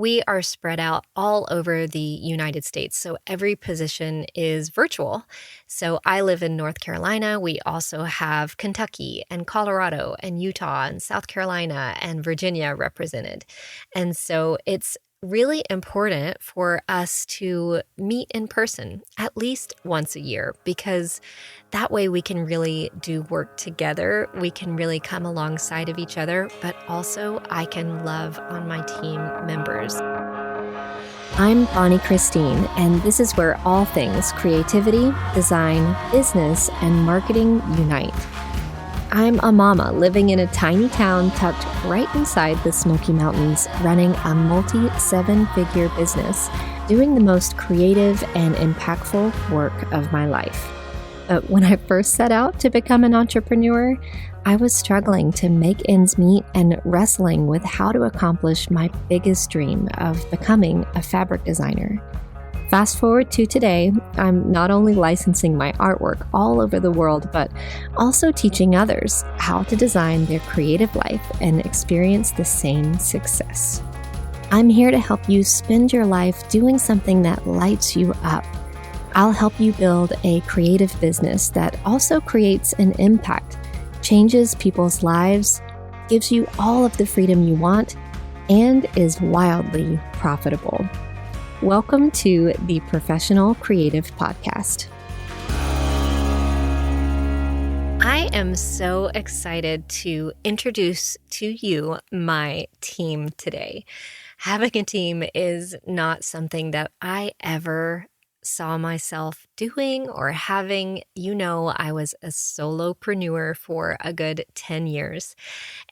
We are spread out all over the United States, so every position is virtual. So I live in North Carolina. We also have Kentucky and Colorado and Utah and South Carolina and Virginia represented. And so it's really important for us to meet in person at least once a year, because that way we can really do work together. We can really come alongside of each other, but also I can love on my team members. I'm bonniechristine, and this is where all things creativity, design, business, and marketing unite. I'm a mama living in a tiny town tucked right inside the Smoky Mountains, running a multi-seven-figure business, doing the most creative and impactful work of my life. But when I first set out to become an entrepreneur, I was struggling to make ends meet and wrestling with how to accomplish my biggest dream of becoming a fabric designer. Fast forward to today, I'm not only licensing my artwork all over the world, but also teaching others how to design their creative life and experience the same success. I'm here to help you spend your life doing something that lights you up. I'll help you build a creative business that also creates an impact, changes people's lives, gives you all of the freedom you want, and is wildly profitable. Welcome to the Professional Creative Podcast. I am so excited to introduce to you my team today. Having a team is not something that I ever saw myself doing or having. I was a solo-preneur for a good 10 years.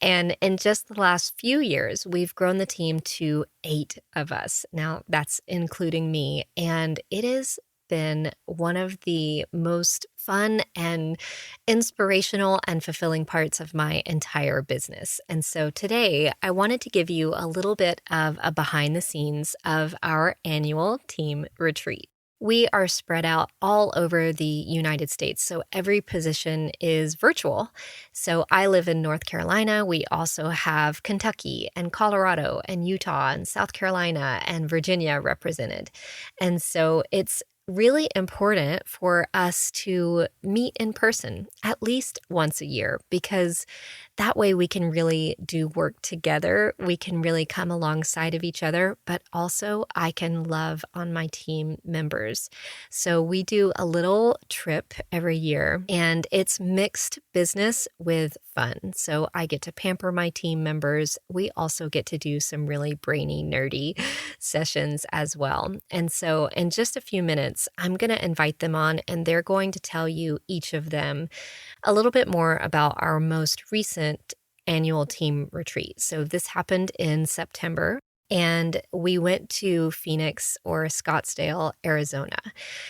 And in just the last few years, we've grown the team to 8 of us. Now, that's including me. And it has been one of the most fun and inspirational and fulfilling parts of my entire business. And so today, I wanted to give you a little bit of a behind the scenes of our annual team retreat. We are spread out all over the United States, so every position is virtual. So I live in North Carolina. We also have Kentucky and Colorado and Utah and South Carolina and Virginia represented. And so it's really important for us to meet in person at least once a year, because that way we can really do work together. We can really come alongside of each other, but also I can love on my team members. So we do a little trip every year, and it's mixed business with fun. So I get to pamper my team members. We also get to do some really brainy, nerdy sessions as well. And so in just a few minutes, I'm going to invite them on, and they're going to tell you, each of them, a little bit more about our most recent annual team retreat. So this happened in September, and we went to Phoenix or Scottsdale, Arizona.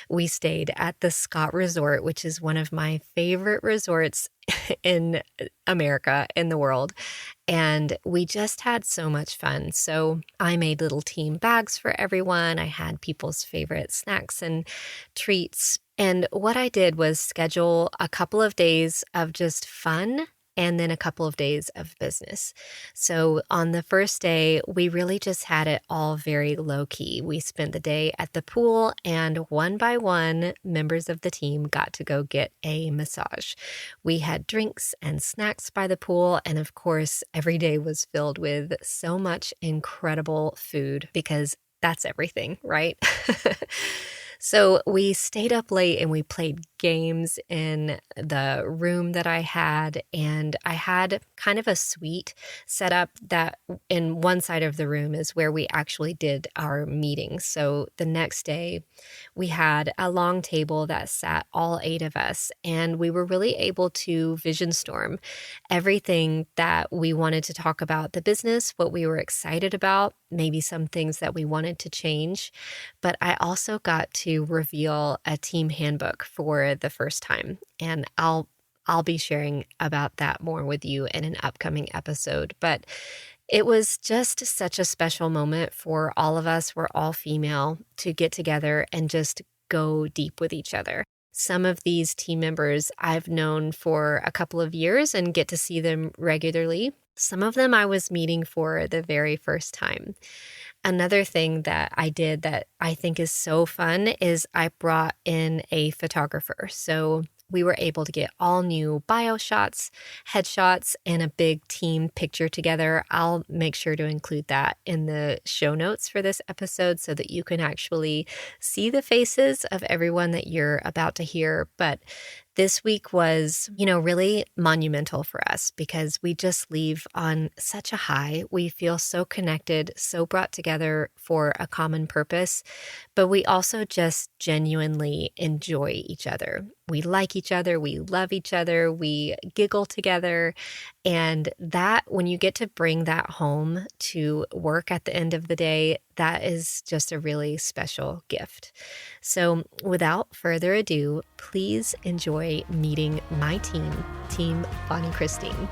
We stayed at the Scott Resort, which is one of my favorite resorts in America, in the world. And we just had so much fun. So I made little team bags for everyone. I had people's favorite snacks and treats. And what I did was schedule a couple of days of just fun and then a couple of days of business. So on the first day, we really just had it all very low key. We spent the day at the pool, and one by one, members of the team got to go get a massage. We had drinks and snacks by the pool. And of course, every day was filled with so much incredible food, because that's everything, right? So we stayed up late and we played games in the room that I had. And I had kind of a suite set up that in one side of the room is where we actually did our meetings. So the next day we had a long table that sat all 8 of us, and we were really able to vision storm everything that we wanted to talk about, the business, what we were excited about, maybe some things that we wanted to change. But I also got to reveal a team handbook for the first time, and I'll be sharing about that more with you in an upcoming episode. But it was just such a special moment for all of us. We're all female, to get together and just go deep with each other. Some of these team members I've known for a couple of years and get to see them regularly. Some of them I was meeting for the very first time. Another thing that I did that I think is so fun is I brought in a photographer. So we were able to get all new bio shots, headshots, and a big team picture together. I'll make sure to include that in the show notes for this episode so that you can actually see the faces of everyone that you're about to hear. But this week was, really monumental for us because we just leave on such a high. We feel so connected, so brought together for a common purpose, but we also just genuinely enjoy each other. We like each other, we love each other, we giggle together. And that, when you get to bring that home to work at the end of the day, that is just a really special gift. So without further ado, please enjoy meeting my team, Team Bonnie Christine.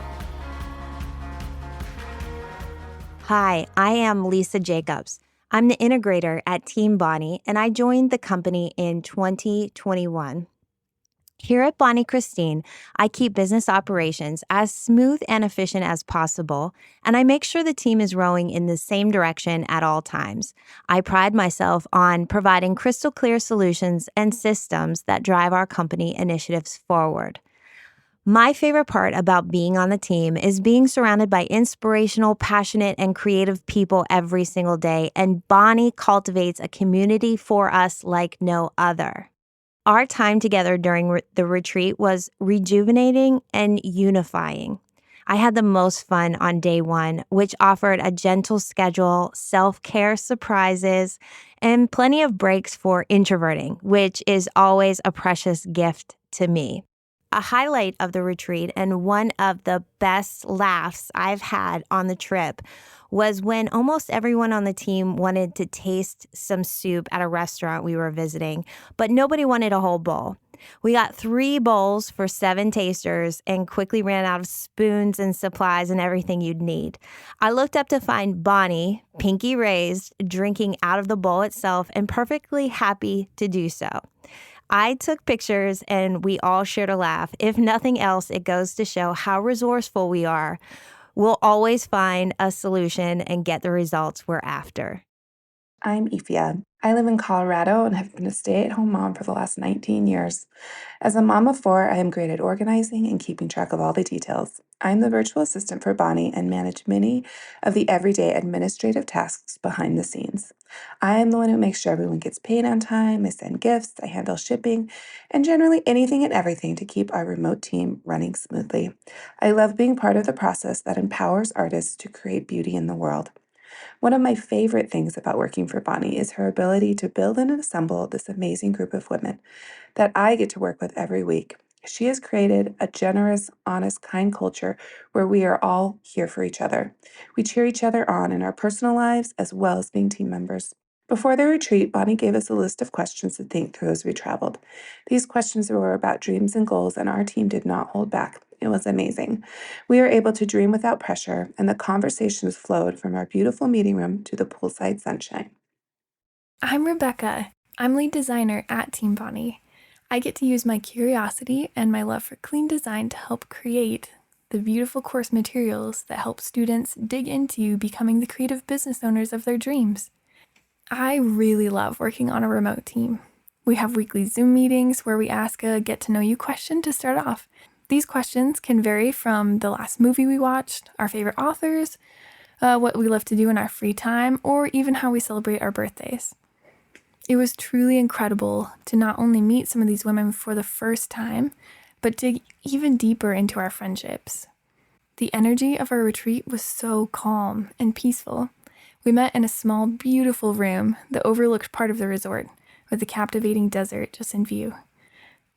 Hi, I am Lisa Jacobs. I'm the integrator at Team Bonnie, and I joined the company in 2021. Here at Bonnie Christine, I keep business operations as smooth and efficient as possible, and I make sure the team is rowing in the same direction at all times. I pride myself on providing crystal clear solutions and systems that drive our company initiatives forward. My favorite part about being on the team is being surrounded by inspirational, passionate, and creative people every single day, and Bonnie cultivates a community for us like no other. Our time together during the retreat was rejuvenating and unifying. I had the most fun on day one, which offered a gentle schedule, self-care surprises, and plenty of breaks for introverting, which is always a precious gift to me. A highlight of the retreat and one of the best laughs I've had on the trip was when almost everyone on the team wanted to taste some soup at a restaurant we were visiting, but nobody wanted a whole bowl. We got 3 bowls for 7 tasters and quickly ran out of spoons and supplies and everything you'd need. I looked up to find Bonnie, pinky raised, drinking out of the bowl itself and perfectly happy to do so. I took pictures and we all shared a laugh. If nothing else, it goes to show how resourceful we are. We'll always find a solution and get the results we're after. I'm Ifia. I live in Colorado and have been a stay-at-home mom for the last 19 years. As a mom of 4, I am great at organizing and keeping track of all the details. I'm the virtual assistant for Bonnie and manage many of the everyday administrative tasks behind the scenes. I am the one who makes sure everyone gets paid on time, I send gifts, I handle shipping, and generally anything and everything to keep our remote team running smoothly. I love being part of the process that empowers artists to create beauty in the world. One of my favorite things about working for Bonnie is her ability to build and assemble this amazing group of women that I get to work with every week. She has created a generous, honest, kind culture where we are all here for each other. We cheer each other on in our personal lives as well as being team members. Before the retreat, Bonnie gave us a list of questions to think through as we traveled. These questions were about dreams and goals, and our team did not hold back. It was amazing. We were able to dream without pressure, and the conversations flowed from our beautiful meeting room to the poolside sunshine. I'm Rebecca. I'm lead designer at Team Bonnie. I get to use my curiosity and my love for clean design to help create the beautiful course materials that help students dig into becoming the creative business owners of their dreams. I really love working on a remote team. We have weekly Zoom meetings where we ask a get-to-know-you question to start off. These questions can vary from the last movie we watched, our favorite authors, what we love to do in our free time, or even how we celebrate our birthdays. It was truly incredible to not only meet some of these women for the first time, but dig even deeper into our friendships. The energy of our retreat was so calm and peaceful. We met in a small, beautiful room that overlooked part of the resort, with the captivating desert just in view.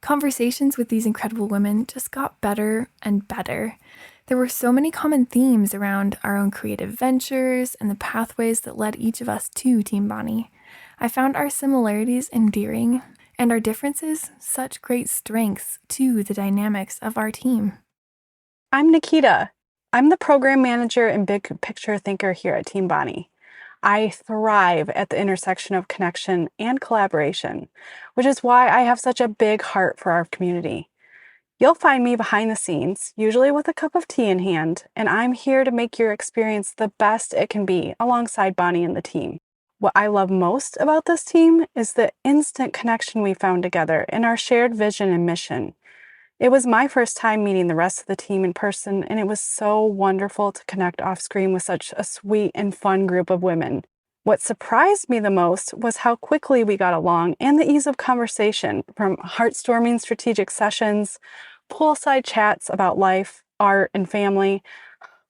Conversations with these incredible women just got better and better. There were so many common themes around our own creative ventures and the pathways that led each of us to Team Bonnie. I found our similarities endearing and our differences such great strengths to the dynamics of our team. I'm Nikita. I'm the program manager and big picture thinker here at Team Bonnie. I thrive at the intersection of connection and collaboration, which is why I have such a big heart for our community. You'll find me behind the scenes, usually with a cup of tea in hand, and I'm here to make your experience the best it can be alongside Bonnie and the team. What I love most about this team is the instant connection we found together and our shared vision and mission. It was my first time meeting the rest of the team in person, and it was so wonderful to connect off screen with such a sweet and fun group of women. What surprised me the most was how quickly we got along and the ease of conversation, from heart-storming strategic sessions, poolside chats about life, art, and family.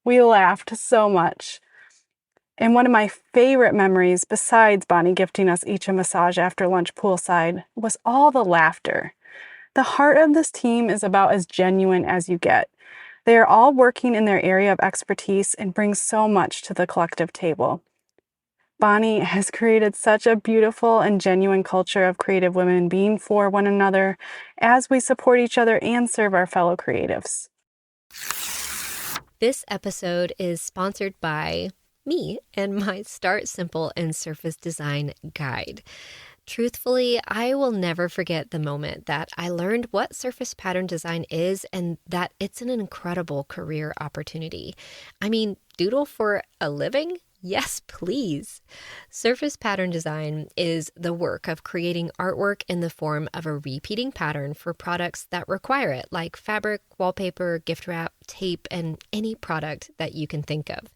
We laughed so much. And one of my favorite memories, besides Bonnie gifting us each a massage after lunch poolside, was all the laughter. The heart of this team is about as genuine as you get. They are all working in their area of expertise and bring so much to the collective table. Bonnie has created such a beautiful and genuine culture of creative women being for one another as we support each other and serve our fellow creatives. This episode is sponsored by me and my Start Simple and Surface Design guide. Truthfully, I will never forget the moment that I learned what surface pattern design is and that it's an incredible career opportunity. I mean, doodle for a living? Yes, please. Surface pattern design is the work of creating artwork in the form of a repeating pattern for products that require it, like fabric, wallpaper, gift wrap, tape, and any product that you can think of.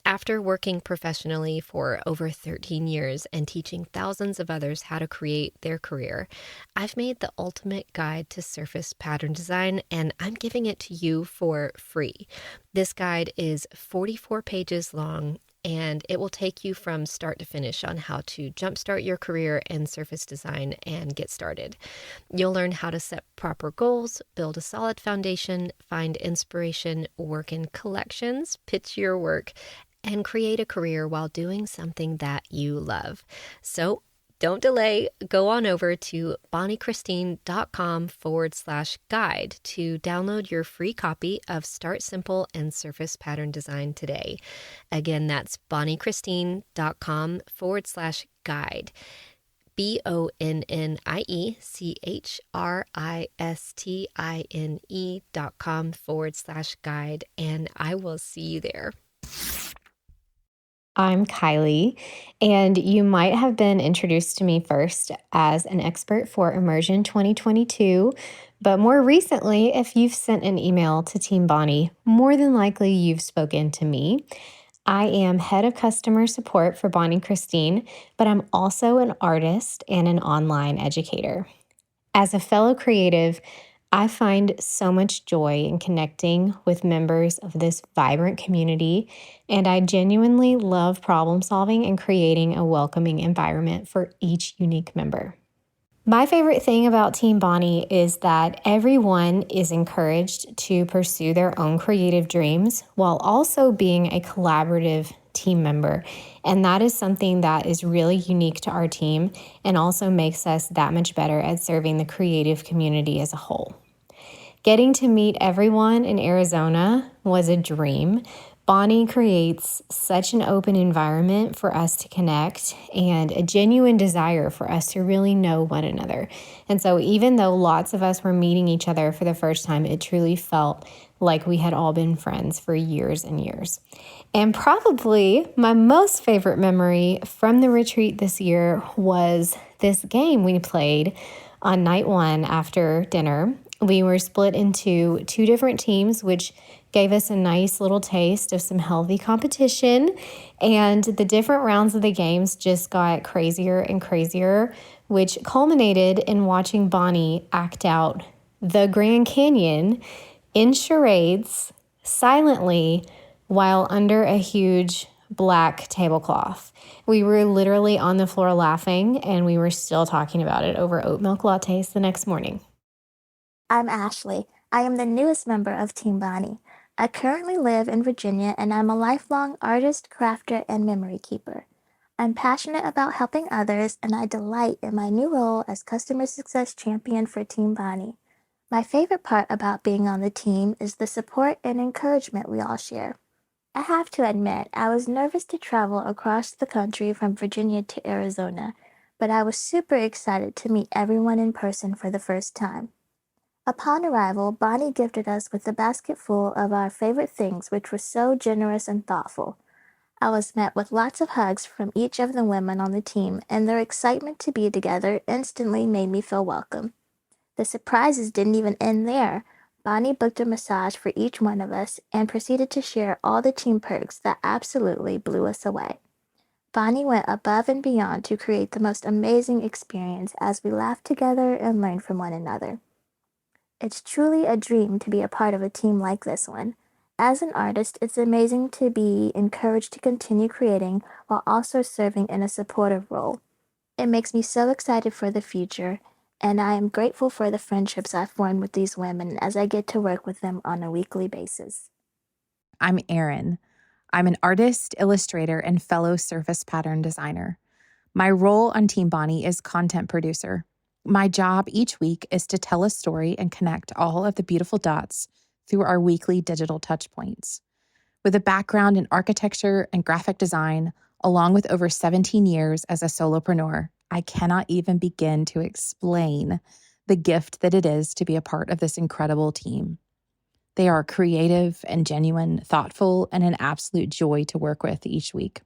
After working professionally for over 13 years and teaching thousands of others how to create their career, I've made the ultimate guide to surface pattern design, and I'm giving it to you for free. This guide is 44 pages long, and it will take you from start to finish on how to jumpstart your career in surface design and get started. You'll learn how to set proper goals, build a solid foundation, find inspiration, work in collections, pitch your work, and create a career while doing something that you love. So don't delay. Go on over to bonniechristine.com/guide to download your free copy of Start Simple and Surface Pattern Design today. Again, that's bonniechristine.com/guide. bonniechristine.com/guide, and I will see you there. I'm Kylie, and you might have been introduced to me first as an expert for Immersion 2022, but more recently, if you've sent an email to Team Bonnie, more than likely you've spoken to me. I am head of customer support for Bonnie Christine, but I'm also an artist and an online educator. As a fellow creative, I find so much joy in connecting with members of this vibrant community, and I genuinely love problem solving and creating a welcoming environment for each unique member. My favorite thing about Team Bonnie is that everyone is encouraged to pursue their own creative dreams while also being a collaborative team member. And that is something that is really unique to our team and also makes us that much better at serving the creative community as a whole. Getting to meet everyone in Arizona was a dream. Bonnie creates such an open environment for us to connect and a genuine desire for us to really know one another. And so even though lots of us were meeting each other for the first time, it truly felt like we had all been friends for years and years. And probably my most favorite memory from the retreat this year was this game we played on night one after dinner. We were split into two different teams, which gave us a nice little taste of some healthy competition. And the different rounds of the games just got crazier and crazier, which culminated in watching Bonnie act out the Grand Canyon in charades silently while under a huge black tablecloth. We were literally on the floor laughing, and we were still talking about it over oat milk lattes the next morning. I'm Ashley. I am the newest member of Team Bonnie. I currently live in Virginia, and I'm a lifelong artist, crafter, and memory keeper. I'm passionate about helping others, and I delight in my new role as customer success champion for Team Bonnie. My favorite part about being on the team is the support and encouragement we all share. I have to admit, I was nervous to travel across the country from Virginia to Arizona, but I was super excited to meet everyone in person for the first time. Upon arrival, Bonnie gifted us with a basket full of our favorite things, which was so generous and thoughtful. I was met with lots of hugs from each of the women on the team, and their excitement to be together instantly made me feel welcome. The surprises didn't even end there. Bonnie booked a massage for each one of us and proceeded to share all the team perks that absolutely blew us away. Bonnie went above and beyond to create the most amazing experience as we laughed together and learned from one another. It's truly a dream to be a part of a team like this one. As an artist, it's amazing to be encouraged to continue creating while also serving in a supportive role. It makes me so excited for the future, and I am grateful for the friendships I've formed with these women as I get to work with them on a weekly basis. I'm Erin. I'm an artist, illustrator, and fellow surface pattern designer. My role on Team Bonnie is content producer. My job each week is to tell a story and connect all of the beautiful dots through our weekly digital touchpoints. With a background in architecture and graphic design, along with over 17 years as a solopreneur, I cannot even begin to explain the gift that it is to be a part of this incredible team. They are creative and genuine, thoughtful, and an absolute joy to work with each week.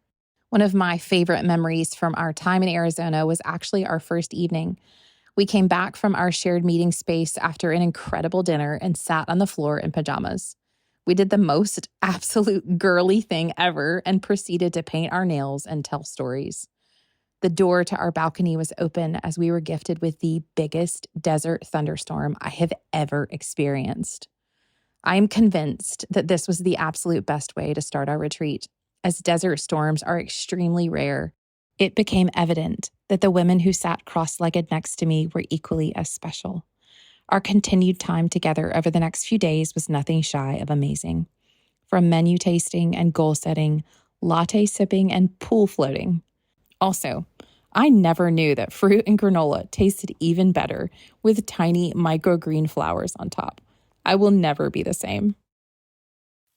One of my favorite memories from our time in Arizona was actually our first evening. We came back from our shared meeting space after an incredible dinner and sat on the floor in pajamas. We did the most absolute girly thing ever and proceeded to paint our nails and tell stories. The door to our balcony was open as we were gifted with the biggest desert thunderstorm I have ever experienced. I am convinced that this was the absolute best way to start our retreat. As desert storms are extremely rare, it became evident that the women who sat cross-legged next to me were equally as special. Our continued time together over the next few days was nothing shy of amazing. From menu tasting and goal setting, latte sipping, and pool floating. Also, I never knew that fruit and granola tasted even better with tiny microgreen flowers on top. I will never be the same.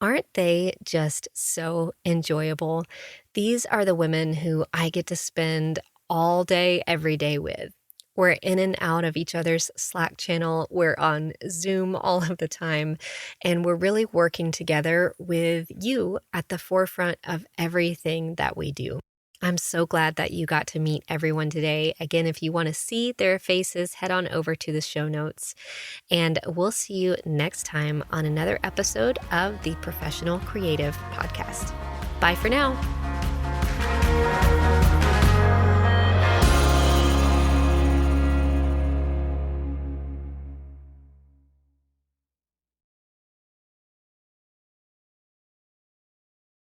Aren't they just so enjoyable? These are the women who I get to spend all day, every day with. We're in and out of each other's Slack channel. We're on Zoom all of the time. And we're really working together with you at the forefront of everything that we do. I'm so glad that you got to meet everyone today. Again, if you want to see their faces, head on over to the show notes. And we'll see you next time on another episode of the Professional Creative Podcast. Bye for now.